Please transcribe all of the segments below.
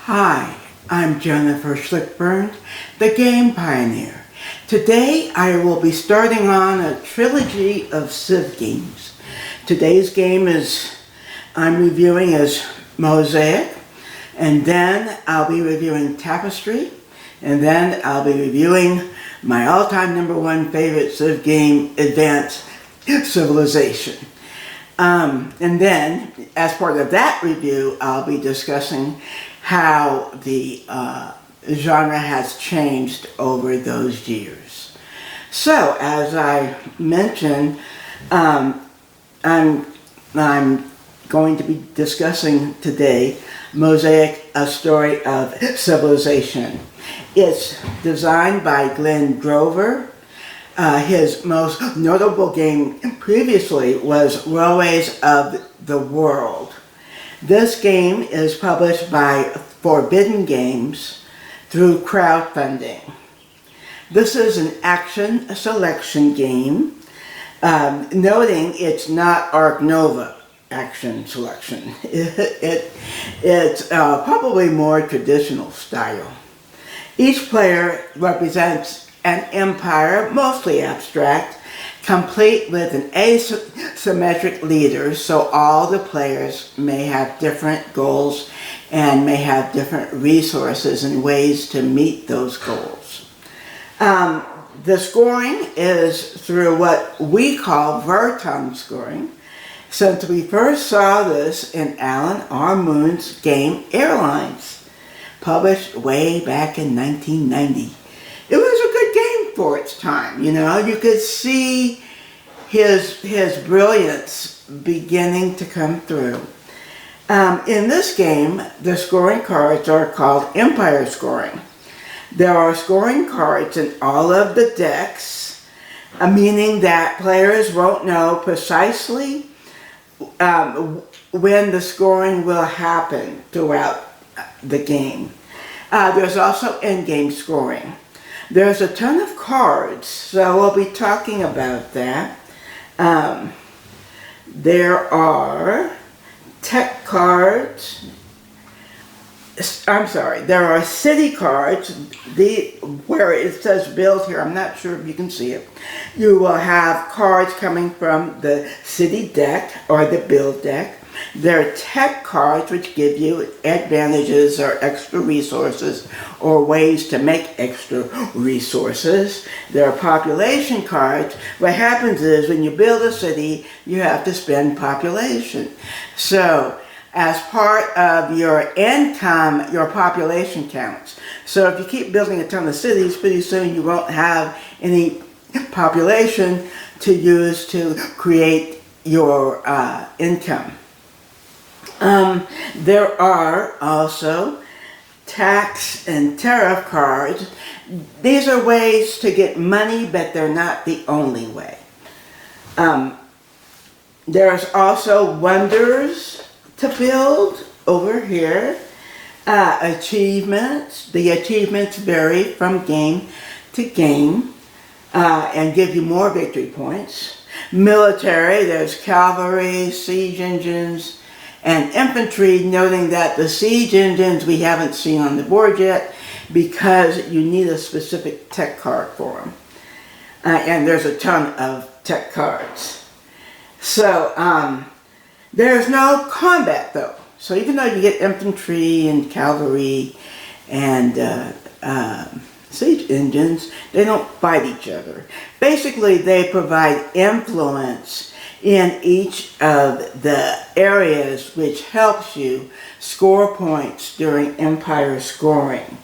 Hi, I'm Jennifer Schlickburn, the Game Pioneer. Today I will be starting on a trilogy of Civ games. Today's game I'm reviewing is Mosaic, and then I'll be reviewing Tapestry, and then I'll be reviewing my all-time #1 favorite Civ game, Advanced Civilization. And then, as part of that review, I'll be discussing how the genre has changed over those years. So, as I mentioned, I'm going to be discussing today Mosaic, A Story of Civilization. It's designed by Glenn Grover. His most notable game previously was Railways of the World. This game is published by Forbidden Games through crowdfunding. This is an action selection game, noting it's not Arc Nova action selection. It's probably more traditional style. Each player represents an empire, mostly abstract, complete with an asymmetric leader, so all the players may have different goals and may have different resources and ways to meet those goals. The scoring is through what we call Vertum scoring, since we first saw this in Alan R. Moon's game Airlines, published way back in 1990. It was a good game for its time, you know. You could see his brilliance beginning to come through. In this game, the scoring cards are called Empire scoring. There are scoring cards in all of the decks, meaning that players won't know precisely when the scoring will happen throughout the game. There's also endgame scoring. There's a ton of cards, so we'll be talking about that. There are tech cards. There are city cards. Where it says build here, I'm not sure if you can see it. You will have cards coming from the city deck or the build deck. There are tech cards which give you advantages or extra resources or ways to make extra resources. There are population cards. What happens is when you build a city, you have to spend population. So as part of your income, your population counts. So if you keep building a ton of cities, pretty soon you won't have any population to use to create your income. There are also tax and tariff cards. These are ways to get money, but they're not the only way. There's also wonders to build over here. Achievements. The achievements vary from game to game and give you more victory points. Military, there's cavalry, siege engines, and infantry, noting that the siege engines we haven't seen on the board yet because you need a specific tech card for them. And there's a ton of tech cards. So there's no combat though. So even though you get infantry and cavalry and siege engines, they don't fight each other. Basically, they provide influence in each of the areas which helps you score points during empire scoring.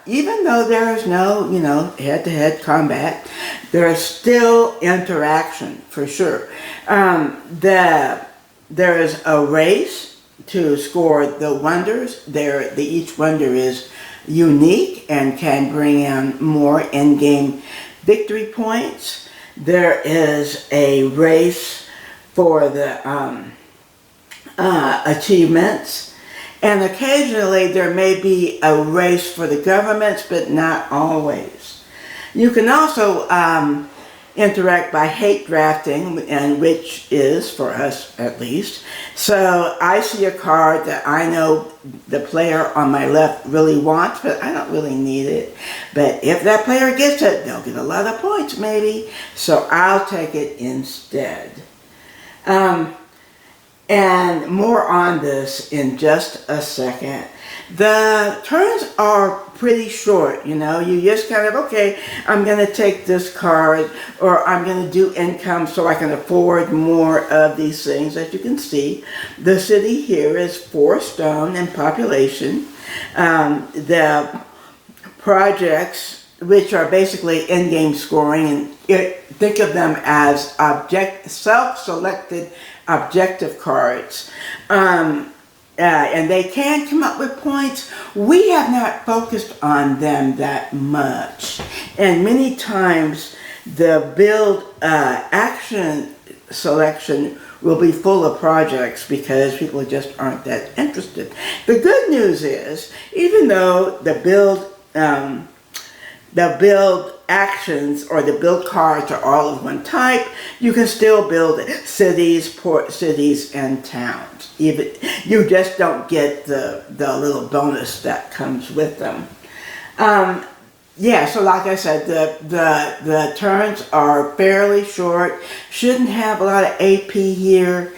Even though there is no, head-to-head combat, there is still interaction for sure. There is a race to score the wonders. Each wonder is unique and can bring in more in-game victory points. There is a race for the achievements, and occasionally there may be a race for the governments, but not always. You can also interact by hate drafting, and which is, for us at least. So I see a card that I know the player on my left really wants, but I don't really need it. But if that player gets it, they'll get a lot of points maybe. So I'll take it instead. And more on this in just a second. The turns are pretty short, you know. You just kind of, okay, I'm going to take this card, or I'm going to do income so I can afford more of these things. As you can see, the city here is 4 stone in population. The projects, which are basically in-game scoring, and think of them as self-selected objective cards. And they can come up with points. We have not focused on them that much. And many times the build action selection will be full of projects because people just aren't that interested. The good news is, even though the build actions or the build cards are all of one type, you can still build cities, port cities, and towns. Even you just don't get the little bonus that comes with them. Yeah, so like I said, the turns are fairly short. Shouldn't have a lot of AP here.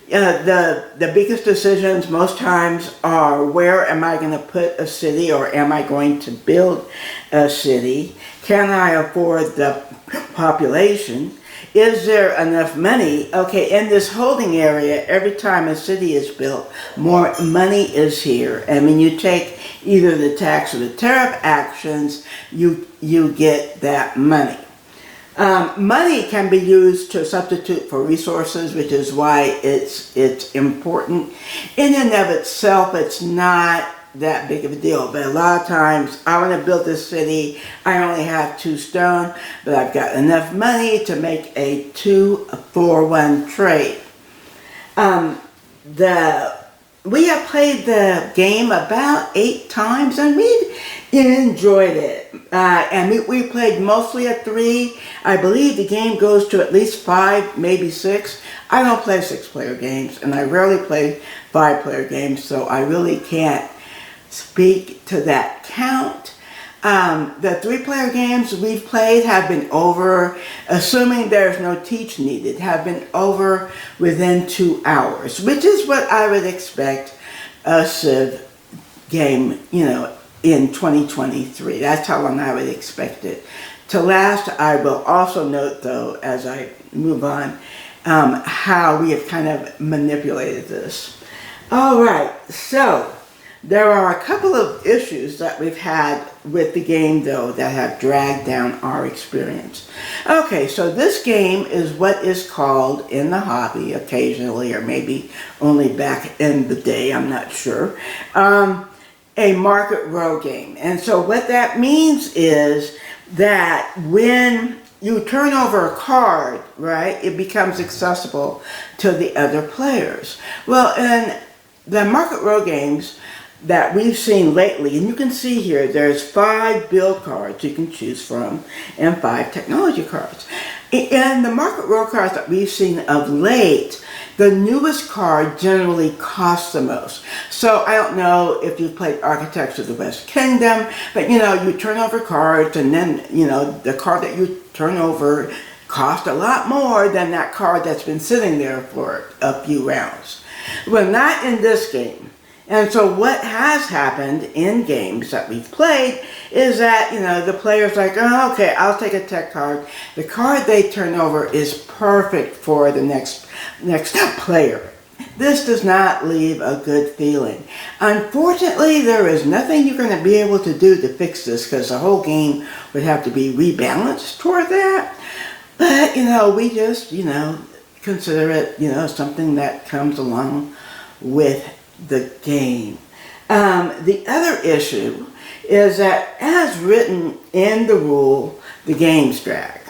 The biggest decisions most times are, where am I going to put a city, or am I going to build a city? Can I afford the population? Is there enough money? Okay, in this holding area, every time a city is built, more money is here. And when you take either the tax or the tariff actions, you get that money. Money can be used to substitute for resources, which is why it's important. In and of itself, it's not that big of a deal, but a lot of times I want to build this city, I only have 2 stone, but I've got enough money to make a 2-for-1 trade. We have played the game about 8 times, and we've enjoyed it. And we played mostly at 3. I believe the game goes to at least 5, maybe 6. I don't play 6-player games, and I rarely play 5-player games, so I really can't speak to that count. The 3-player games we've played have been over, assuming there's no teach needed, have been over within 2 hours, which is what I would expect a Civ game, you know, in 2023. That's how long I would expect it to last. I will also note, though, as I move on, how we have kind of manipulated this. All right, so there are a couple of issues that we've had with the game, though, that have dragged down our experience. Okay, so this game is what is called in the hobby occasionally, or maybe only back in the day, I'm not sure, a market row game. And so what that means is that when you turn over a card, right, it becomes accessible to the other players. Well, in the market row games that we've seen lately, and you can see here, there's 5 build cards you can choose from and 5 technology cards. In the market row cards that we've seen of late, the newest card generally costs the most. So I don't know if you've played Architects of the West Kingdom, but you know, you turn over cards, and then, you know, the card that you turn over costs a lot more than that card that's been sitting there for a few rounds. Well, not in this game. And so what has happened in games that we've played is that, you know, the player's like, oh, okay, I'll take a tech card. The card they turn over is perfect for the next player. This does not leave a good feeling. Unfortunately, there is nothing you're going to be able to do to fix this, because the whole game would have to be rebalanced toward that. But, you know, we just, you know, consider it, you know, something that comes along with the game. The other issue is that, as written in the rule, the game's drag.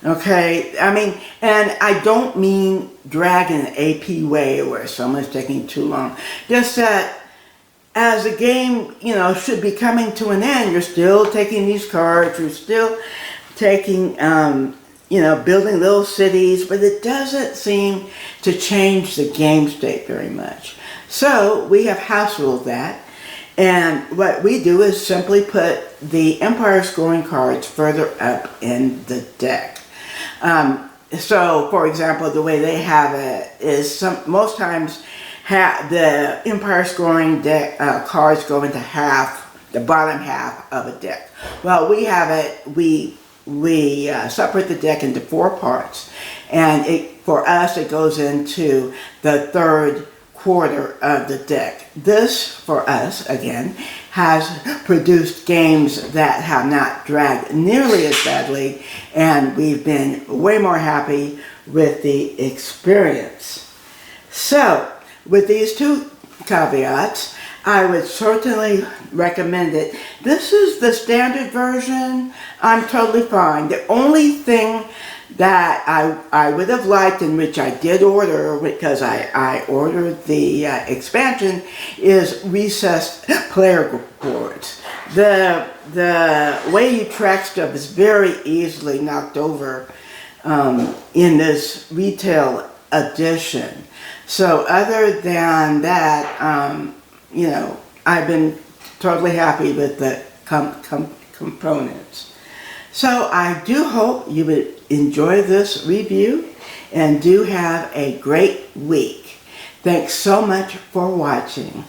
Okay, I mean, and I don't mean drag in an AP way where someone's taking too long. Just that as the game, you know, should be coming to an end, you're still taking these cards, you're still taking, building little cities, but it doesn't seem to change the game state very much. So we have house ruled that. And what we do is simply put the empire scoring cards further up in the deck. So, for example, the way they have it is most times the empire scoring deck cards go into the bottom half of a deck. Well, we have it. We separate the deck into 4 parts, and for us it goes into the third quarter of the deck. This, for us, again, has produced games that have not dragged nearly as badly, and we've been way more happy with the experience. So, with these 2 caveats, I would certainly recommend it. This is the standard version. I'm totally fine. The only thing that I would have liked, and which I did order because I ordered the expansion, is recessed player boards. The way you track stuff is very easily knocked over in this retail edition. So other than that, I've been totally happy with the components. So I do hope you would enjoy this review and do have a great week. Thanks so much for watching.